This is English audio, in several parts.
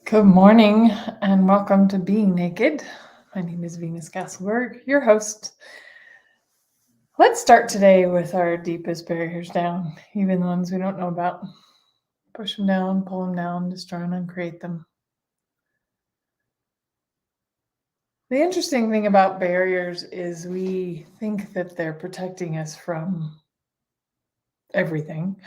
Good morning and welcome to Being Naked. My name is Venus Gasselberg, your host. Let's start today with our deepest barriers down, even the ones we don't know about. Push them down, pull them down, destroy and uncreate them. The interesting thing about barriers is we think that they're protecting us from everything.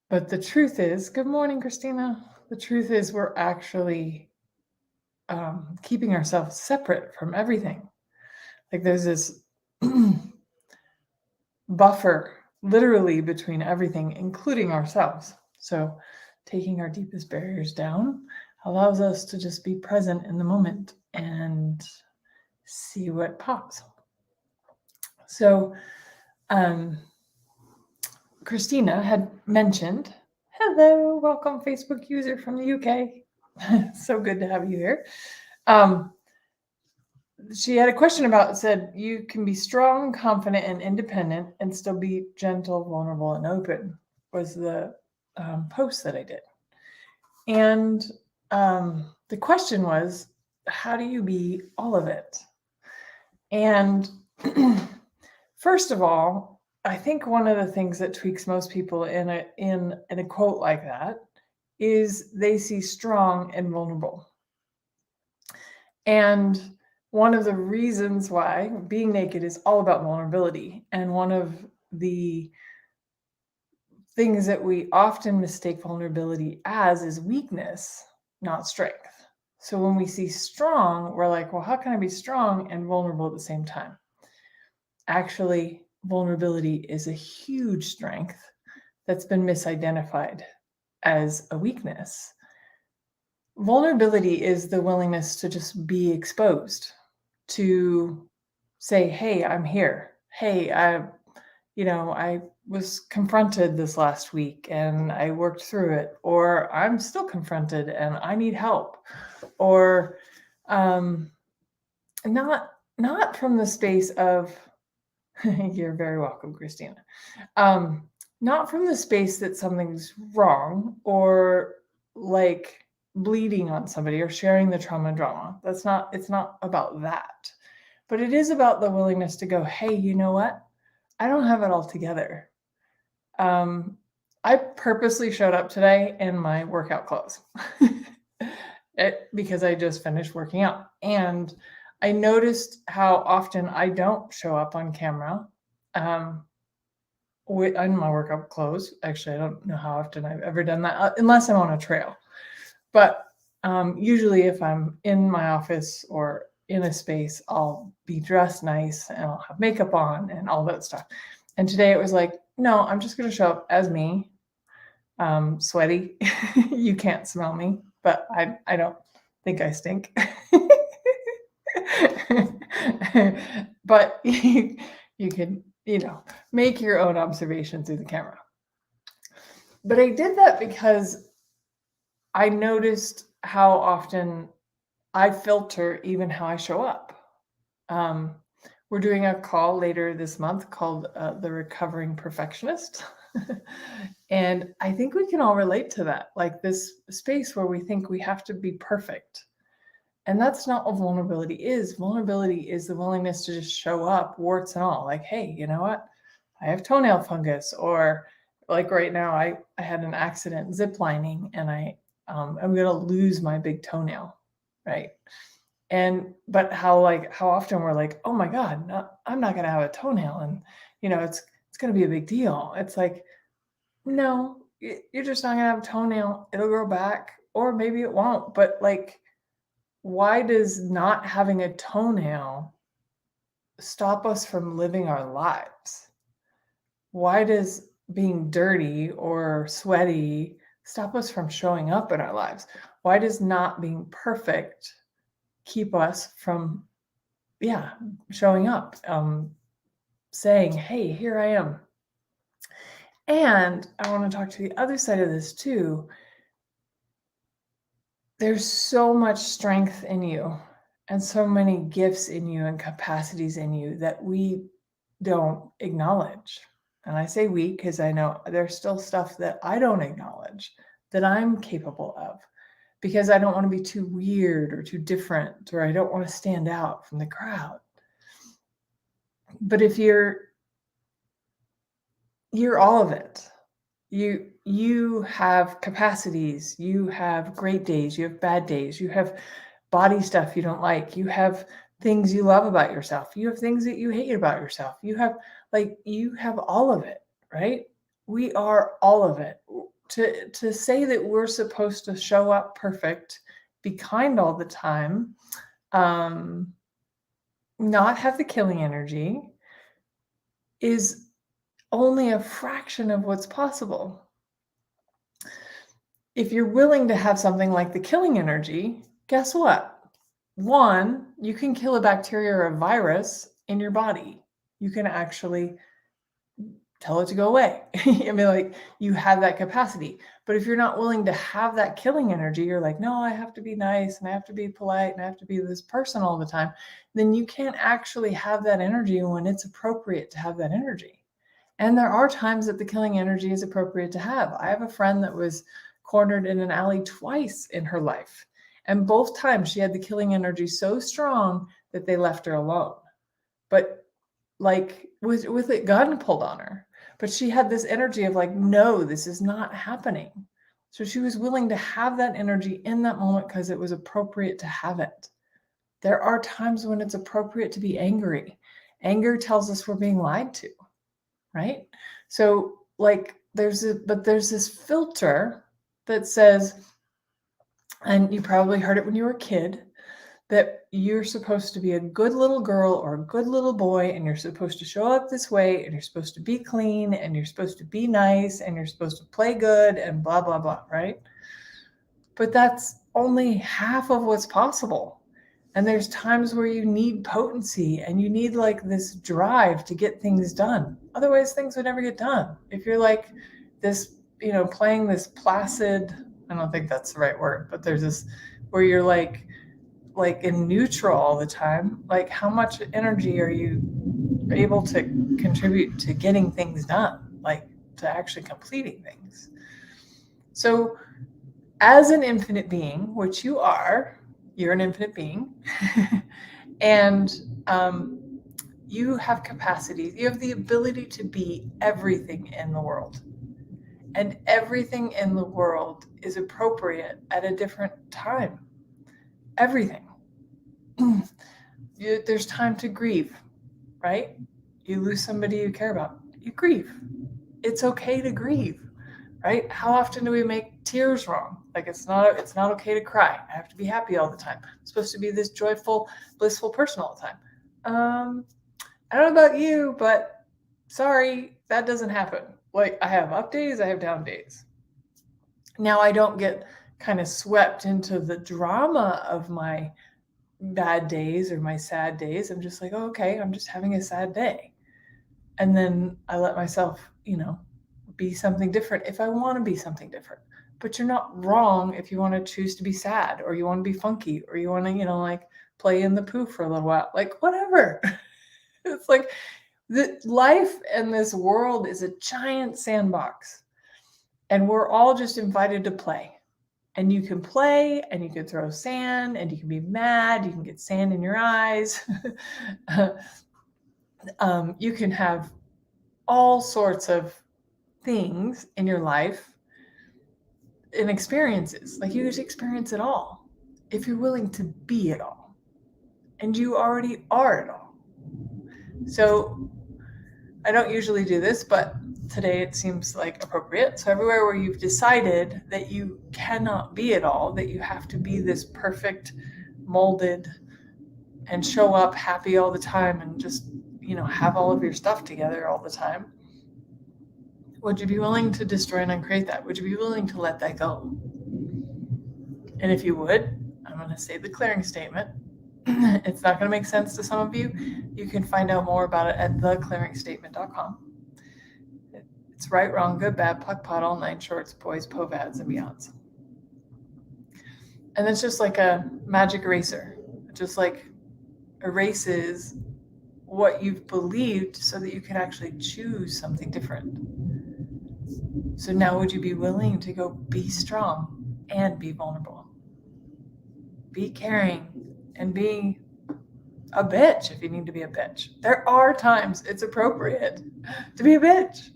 But the truth is, good morning, Christina. The truth is, we're actually keeping ourselves separate from everything. Like there's this buffer literally between everything, including ourselves. So taking our deepest barriers down allows us to just be present in the moment and see what pops. So Christina had mentioned, hello, welcome Facebook user from the UK. So good to have you here. She had a question about, said, you can be strong, confident, and independent and still be gentle, vulnerable, and open, was the post that I did. And the question was, how do you be all of it? And first of all, I think one of the things that tweaks most people in a quote like that is they see strong and vulnerable. And one of the reasons why Being Naked is all about vulnerability, and one of the things that we often mistake vulnerability as is weakness, not strength. So when we see strong, we're like, well, how can I be strong and vulnerable at the same time? Actually, vulnerability is a huge strength that's been misidentified as a weakness. Vulnerability is the willingness to just be exposed, to say, hey, I'm here. Hey, I was confronted this last week and I worked through it, or I'm still confronted and I need help, or not from the space of you're very welcome, Christina. Not from the space that something's wrong or like bleeding on somebody or sharing the trauma and drama. It's not about that. But it is about the willingness to go, hey, you know what? I don't have it all together. I purposely showed up today in my workout clothes because I just finished working out. And I noticed how often I don't show up on camera in my workout clothes. Actually, I don't know how often I've ever done that, unless I'm on a trail. But usually if I'm in my office or in a space, I'll be dressed nice and I'll have makeup on and all that stuff. And today it was like, no, I'm just going to show up as me, sweaty. You can't smell me, but I don't think I stink. But you can, make your own observation through the camera. But I did that because I noticed how often I filter even how I show up. We're doing a call later this month called The Recovering Perfectionist. And I think we can all relate to that, like this space where we think we have to be perfect. And that's not what vulnerability is. Vulnerability is the willingness to just show up, warts and all. Like, hey, you know what? I have toenail fungus. Or like right now, I had an accident ziplining and I'm going to lose my big toenail, right? But how often we're like, oh my God, no, I'm not going to have a toenail. And, it's going to be a big deal. It's like, no, you're just not going to have a toenail. It'll grow back, or maybe it won't. But like, why does not having a toenail stop us from living our lives? Why does being dirty or sweaty stop us from showing up in our lives? Why does not being perfect keep us from, showing up, saying, hey, here I am? And I want to talk to the other side of this too. There's so much strength in you and so many gifts in you and capacities in you that we don't acknowledge. And I say we because I know there's still stuff that I don't acknowledge that I'm capable of, because I don't want to be too weird or too different, or I don't want to stand out from the crowd. But if you're all of it. You have capacities, you have great days, you have bad days, you have body stuff you don't like, you have things you love about yourself, you have things that you hate about yourself, you have all of it, right? We are all of it. To say that we're supposed to show up perfect, be kind all the time, not have the killing energy, is only a fraction of what's possible. If you're willing to have something like the killing energy, guess what? One, you can kill a bacteria or a virus in your body. You can actually tell it to go away. I mean, like, you have that capacity. But if you're not willing to have that killing energy, you're like, no, I have to be nice and I have to be polite and I have to be this person all the time, then you can't actually have that energy when it's appropriate to have that energy. And there are times that the killing energy is appropriate to have. I have a friend that was cornered in an alley twice in her life. And both times she had the killing energy so strong that they left her alone. But like with a gun pulled on her. But she had this energy of like, no, this is not happening. So she was willing to have that energy in that moment because it was appropriate to have it. There are times when it's appropriate to be angry. Anger tells us we're being lied to, right? So like there's this filter that says, and you probably heard it when you were a kid, that you're supposed to be a good little girl or a good little boy, and you're supposed to show up this way, and you're supposed to be clean, and you're supposed to be nice, and you're supposed to play good, and blah, blah, blah, right? But that's only half of what's possible. And there's times where you need potency and you need like this drive to get things done. Otherwise, things would never get done. If you're like this, playing this placid, I don't think that's the right word, but there's this where you're like in neutral all the time, like how much energy are you able to contribute to getting things done, like to actually completing things? So as an infinite being, which you're an infinite being, and you have capacities, you have the ability to be everything in the world. And everything in the world is appropriate at a different time. Everything. There's time to grieve, right? You lose somebody you care about, you grieve. It's okay to grieve, right? How often do we make tears wrong? Like it's not okay to cry. I have to be happy all the time. I'm supposed to be this joyful, blissful person all the time. I don't know about you, but sorry, that doesn't happen. Like I have up days, I have down days. Now I don't get kind of swept into the drama of my bad days or my sad days. I'm just like, oh, okay, I'm just having a sad day. And then I let myself, be something different if I want to be something different. But you're not wrong if you want to choose to be sad, or you want to be funky, or you want to, like play in the poo for a little while, like whatever. It's like the life and this world is a giant sandbox, and we're all just invited to play. And you can play and you can throw sand and you can be mad. You can get sand in your eyes. You can have all sorts of things in your life and experiences. Like you just experience it all if you're willing to be it all. And you already are it all. So I don't usually do this, but today it seems like appropriate. So everywhere where you've decided that you cannot be it all, that you have to be this perfect, molded, and show up happy all the time and just, have all of your stuff together all the time, would you be willing to destroy and uncreate that? Would you be willing to let that go? And if you would, I'm going to say the clearing statement. It's not going to make sense to some of you. You can find out more about it at theclearingstatement.com. It's right, wrong, good, bad, puck, puddle, 9 shorts, boys, povads, and beyonds. And it's just like a magic eraser. It just like erases what you've believed so that you can actually choose something different. So now would you be willing to go be strong and be vulnerable? be caring, and be a bitch if you need to be a bitch. There are times it's appropriate to be a bitch.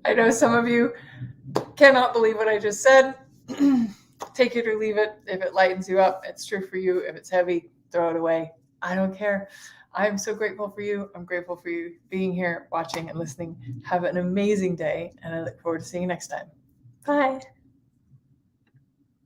I know some of you cannot believe what I just said. Take it or leave it. If it lightens you up, it's true for you. If it's heavy, throw it away. I don't care. I'm so grateful for you. I'm grateful for you being here, watching, and listening. Have an amazing day, and I look forward to seeing you next time. Bye.